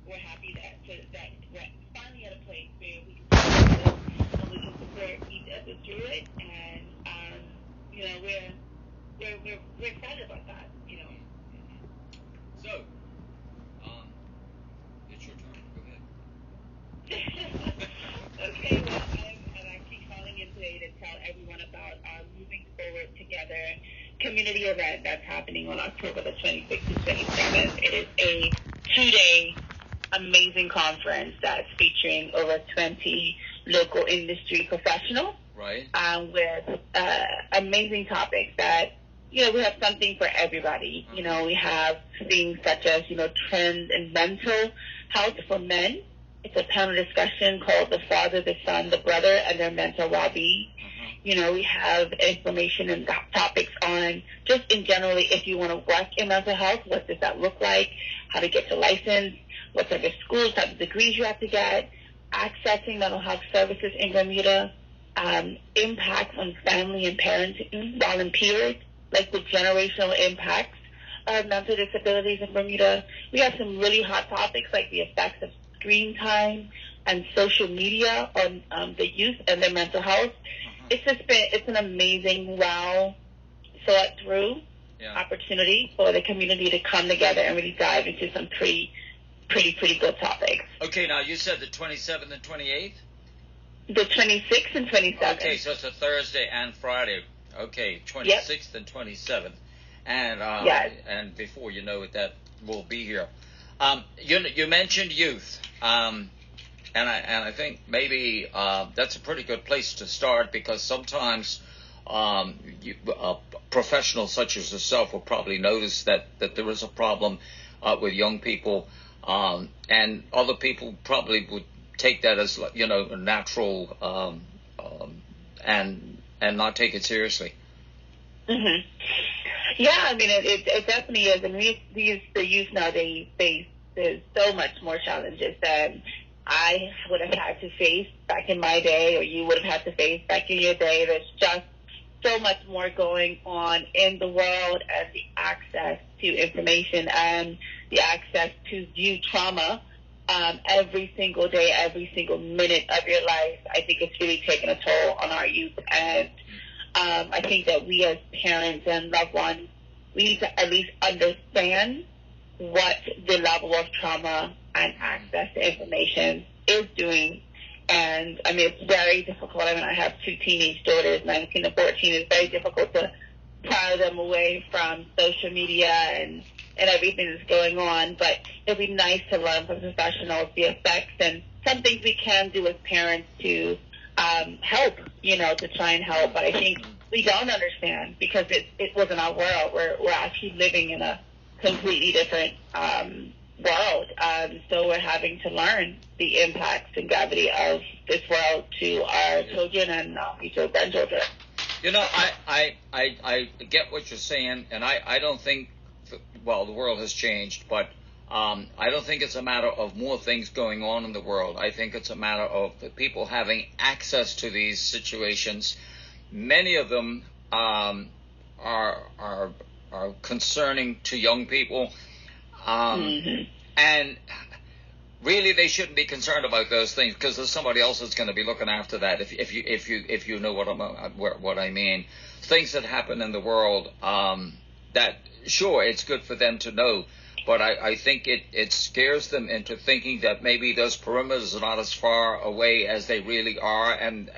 we're happy that we're finally at a place where we can support and we can support each other through it, and we're excited about that. So, it's your turn. Go ahead. Okay, well, I'm actually calling in today to tell everyone about our Moving Forward Together community event that's happening on October the 26th to 27th. It is a 2-day amazing conference that's featuring over 20 local industry professionals. Right. With amazing topics that, we have something for everybody. We have things such as, trends in mental health for men. It's a panel discussion called The Father, the Son, the Brother, and Their Mental Well-Being. We have information and topics on just in general, if you want to work in mental health, what does that look like, how to get your license, what type of schools, type of degrees you have to get, accessing mental health services in Bermuda, impacts on family and parenting while in peers, like the generational impacts of mental disabilities in Bermuda. We have some really hot topics like the effects of screen time and social media on the youth and their mental health. It's an amazing, well thought through opportunity for the community to come together and really dive into some pretty good topics. Okay, now you said the 27th and 28th? The 26th and 27th. Okay, so it's a Thursday and Friday. Okay, 26th and 27th. And and before you know it, that will be here. You mentioned youth, and I think maybe that's a pretty good place to start, because sometimes professionals such as yourself will probably notice that there is a problem with young people, and other people probably would take that as a natural and not take it seriously. Mm-hmm. Yeah, I mean it definitely is, and the youth now they face there's so much more challenges than I would have had to face back in my day, or you would have had to face back in your day. There's just so much more going on in the world, and the access to information and the access to view trauma every single day, every single minute of your life. I think it's really taken a toll on our youth, and I think that we as parents and loved ones, we need to at least understand what the level of trauma and access to information is doing. And I mean, it's very difficult. I mean, I have 2 teenage daughters, 19 and 14. It's very difficult to pry them away from social media and everything that's going on. But it'd be nice to learn from professionals the effects and some things we can do as parents to help, to try and help. But I think we don't understand because it wasn't our world. We're actually living in a completely different world. So we're having to learn the impacts and gravity of this world to our children and future grandchildren. I get what you're saying, and I don't think, the world has changed, but I don't think it's a matter of more things going on in the world. I think it's a matter of the people having access to these situations. Many of them are concerning to young people, and really they shouldn't be concerned about those things because there's somebody else that's going to be looking after that. If you know what I mean, things that happen in the world that sure it's good for them to know, but I think it scares them into thinking that maybe those perimeters are not as far away as they really are, and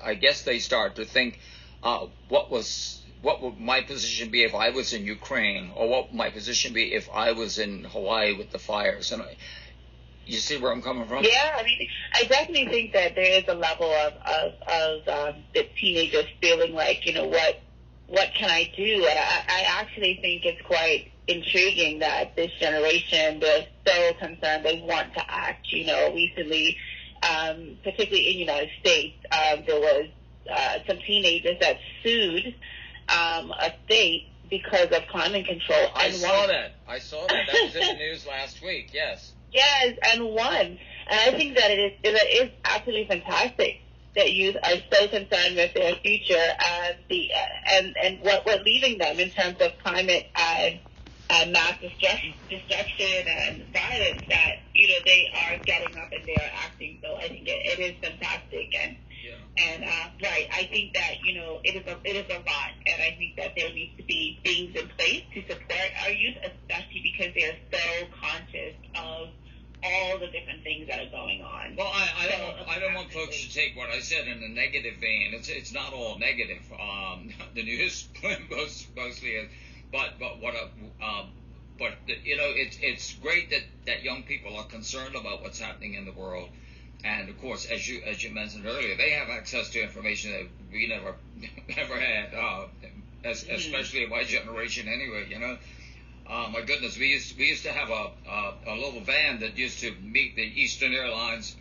I guess they start to think, what would my position be if I was in Ukraine, or what would my position be if I was in Hawaii with the fires? And you see where I'm coming from? Yeah, I mean, I definitely think that there is a level of the teenagers feeling like, what can I do? And I actually think it's quite intriguing that this generation, they're so concerned, they want to act. Recently, particularly in the United States, there was some teenagers that sued a state because of climate control. I saw that. That was in the news last week, yes. Yes, and won. And I think that it is absolutely fantastic that youth are so concerned with their future and what we're leaving them in terms of climate and mass destruction and violence that, they are getting up and they are acting. So I think it is fantastic. And right, I think that, it is a lot. And I think that there needs to be things in place to support our youth, especially because they are so conscious of all the different things that are going on. Well, I don't want folks to take what I said in a negative vein. It's not all negative. The news mostly is, but it's great that young people are concerned about what's happening in the world, and of course, as you mentioned earlier, they have access to information that we never had, especially in my generation anyway. My goodness, we used to have a little van that used to meet the Eastern Airlines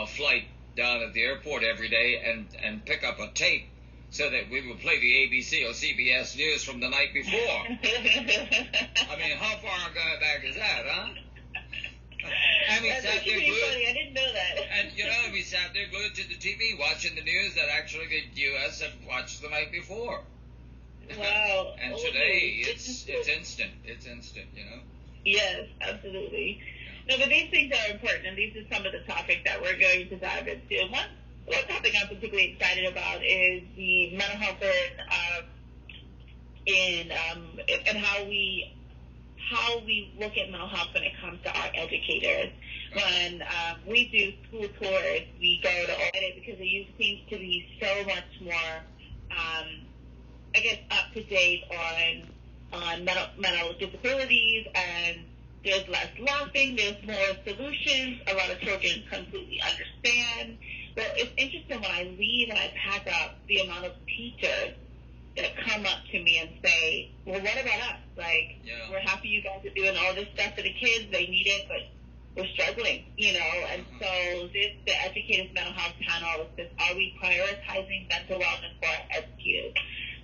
flight down at the airport every day and pick up a tape so that we would play the ABC or CBS News from the night before. I mean, how far back is that, huh? And we That's sat there glued. funny. I didn't know that. And we sat there glued to the TV watching the news that actually the U.S. had watched the night before. Wow. And today it's instant. It's instant, Yes, absolutely. No, but these things are important, and these are some of the topics that we're going to dive into. One topic I'm particularly excited about is the mental health and how we look at mental health when it comes to our educators. When we do school tours, we go to audit because the youth seems to be so much more up to date on mental disabilities, and there's less laughing, there's more solutions. A lot of children completely understand. But it's interesting when I leave and I pack up the amount of teachers that come up to me and say, well, what about us? We're happy you guys are doing all this stuff for the kids. They need it, but we're struggling, And so the Educators Mental Health Panel says, are we prioritizing mental wellness for our educators?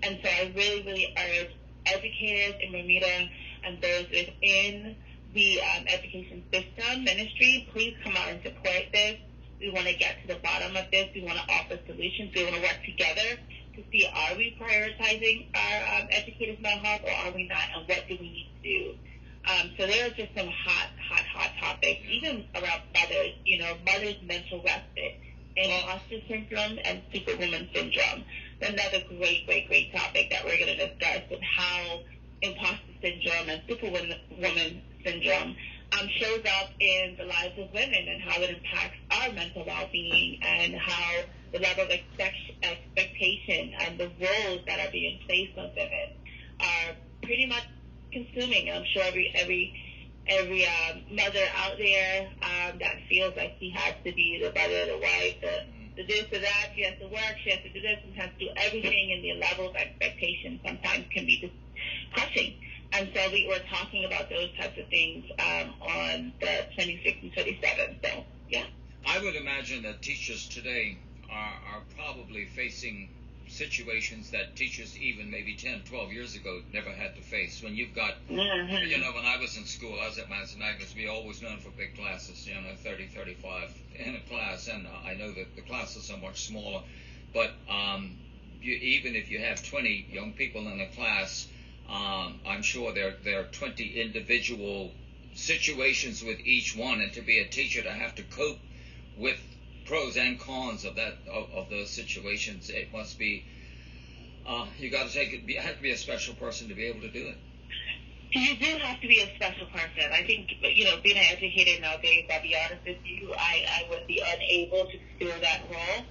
And so I really, really urge educators in Bermuda and those within the education system ministry, please come out and support this. We want to get to the bottom of this. We want to offer solutions. We want to work together to see, are we prioritizing our educators' mental health or are we not, and what do we need to do? So there are just some hot topics, even around mothers, mothers' mental respite, imposter syndrome and superwoman syndrome. Another great topic that we're going to discuss, and how imposter syndrome and superwoman syndrome shows up in the lives of women and how it impacts our mental well-being, and how the level of expectation and the roles that are being placed on women are pretty much consuming. I'm sure every mother out there that feels like she has to be the mother, the wife, the this or that, she has to work, she has to do this, and has to do everything, and the level of expectation sometimes can be just crushing. And so we were talking about those types of things on the 26th and 27th. So, yeah. I would imagine that teachers today are probably facing situations that teachers even maybe 10, 12 years ago never had to face. When you've got, when I was in school, I was at Madison Agnes, we always known for big classes, 30, 35 in a class, and I know that the classes are much smaller, but even if you have 20 young people in a class, I'm sure there are 20 individual situations with each one, and to be a teacher to have to cope with pros and cons of those situations, it must be you got to take it. You have to be a special person to be able to do it. You do have to be a special person. I think, being an educator nowadays, I'll be honest with you, I would be unable to fill that role.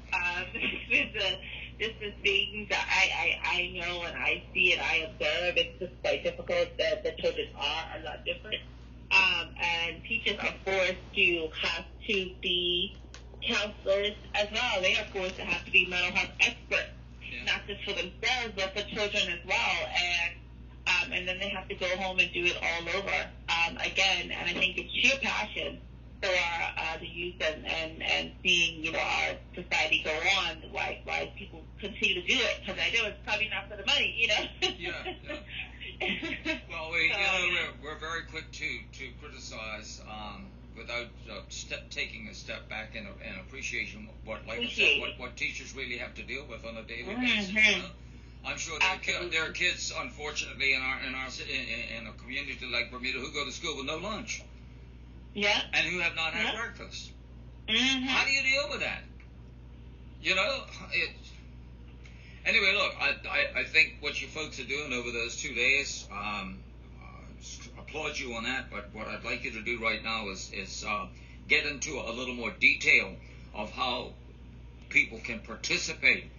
Just the things that I know and I see and I observe, it's just quite difficult. The children are a lot different. And teachers are forced to have to be counselors as well. They are forced to have to be mental health experts, not just for themselves, but for children as well. And then they have to go home and do it all over again. And I think it's sheer passion for the youth and seeing, our society go on, why people continue to do it. Because I know it's probably not for the money, Yeah. Well, we're very quick to criticize without taking a step back and appreciation what teachers really have to deal with on a daily basis. I'm sure there are kids, unfortunately, in a community like Bermuda who go to school with no lunch. Yeah. And who have not had breakfast. Mm-hmm. How do you deal with that? Anyway, look, I think what you folks are doing over those 2 days, applaud you on that. But what I'd like you to do right now is get into a little more detail of how people can participate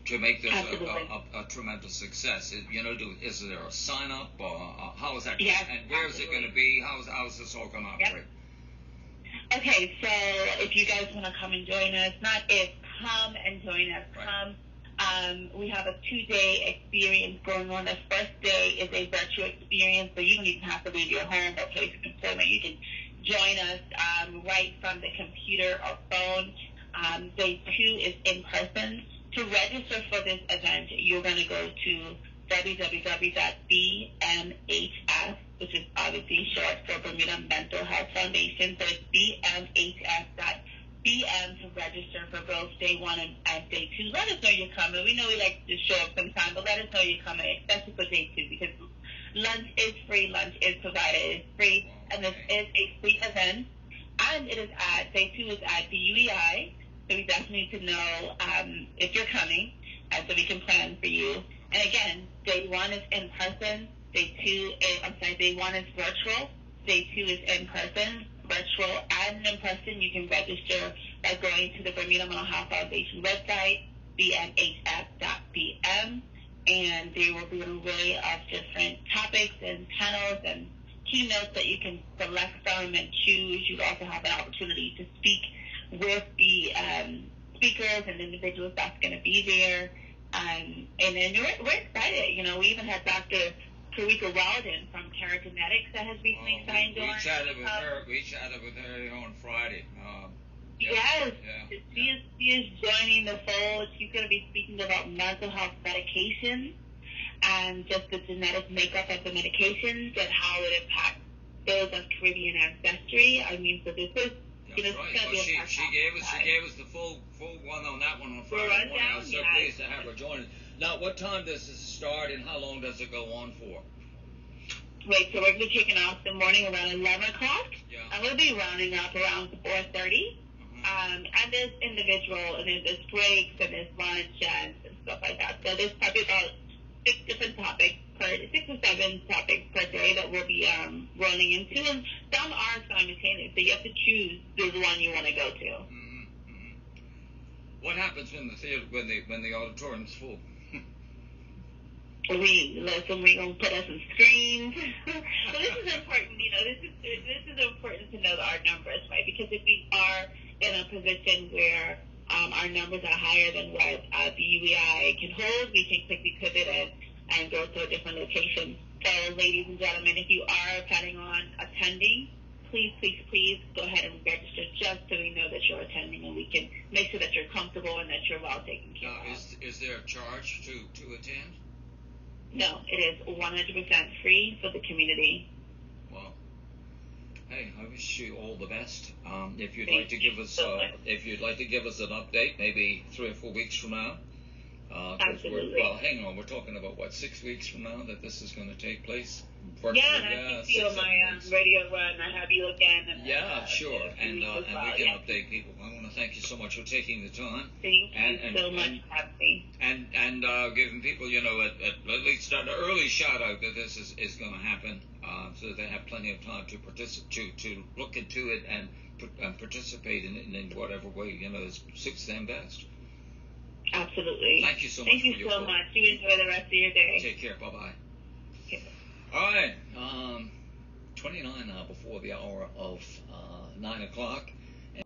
to make this a tremendous success. Is there a sign up, or how is that? Yes, and where is it going to be? How is this all going to operate? Okay, so if you guys want to come and join us, come and join us. Right. Come. We have a 2-day experience going on. The first day is a virtual experience, so you don't even have to leave your home or place of employment. You can join us right from the computer or phone. Day 2 is in person. To register for this event, you're going to go to www.BMHF, which is obviously short for Bermuda Mental Health Foundation. So it's BMHF.BM to register for both day 1 and day 2. Let us know you're coming. We know we like to show up sometime, but let us know you're coming, especially for day 2, because lunch is free, lunch is provided, it's free, and this is a free event. And it is day 2 is at the UEI. So we definitely need to know if you're coming, so we can plan for you. And again, day 1 is in person. Day 1 is virtual. Day 2 is in person, virtual, and in person. You can register by going to the Bermuda Mental Health Foundation website, bmhf.bm, and there will be an array of different topics and panels and keynotes that you can select from and choose. You also have an opportunity to speak with the speakers and individuals that's going to be there. And then we're excited. We even had Dr. Karika Walden from Paragenetics that has recently signed on. We chatted with her on Friday. Yes. She is joining the fold. She's going to be speaking about mental health medications and just the genetic makeup of the medications and how it impacts those of Caribbean ancestry. So this is That's right. Well, she gave us the full one on that one on Friday morning. I was so pleased to have her join us. Now, what time does this start and how long does it go on for? Right, so we're going to be kicking off the morning around 11 o'clock. Yeah. And we'll be rounding up around 4:30. And there's individual, and there's breaks, and there's lunch, and stuff like that. So there's probably about 6 or 7 topics per day that we'll be running into, and some are simultaneous, so you have to choose the one you want to go to. Mm-hmm. What happens when the theater, when the auditorium's full? We're gonna put us some screens. So this is important. This is important to know our numbers, right? Because if we are in a position where our numbers are higher than what the UEI can hold, we can quickly pivot and go to a different location. So, ladies and gentlemen, if you are planning on attending, please go ahead and register just so we know that you're attending and we can make sure that you're comfortable and that you're well taken care of. Is there a charge to attend? No, it is 100% free for the community. Well, hey, I wish you all the best. If you'd like to give us an update, maybe 3 or 4 weeks from now. Absolutely. Hang on. We're talking about 6 weeks from now that this is going to take place. Yeah, and I see you on my radio run. I have you again. Yeah, sure. And we can update people. I want to thank you so much for taking the time. Thank you so much for having me. And giving people, at least an early shout out that this is going to happen, so that they have plenty of time to look into it and participate in it in whatever way that suits them best. Absolutely. Thank you so much. Thank you so much. You enjoy the rest of your day. Take care. Bye-bye. Okay. All right. 29 now before the hour of 9 o'clock.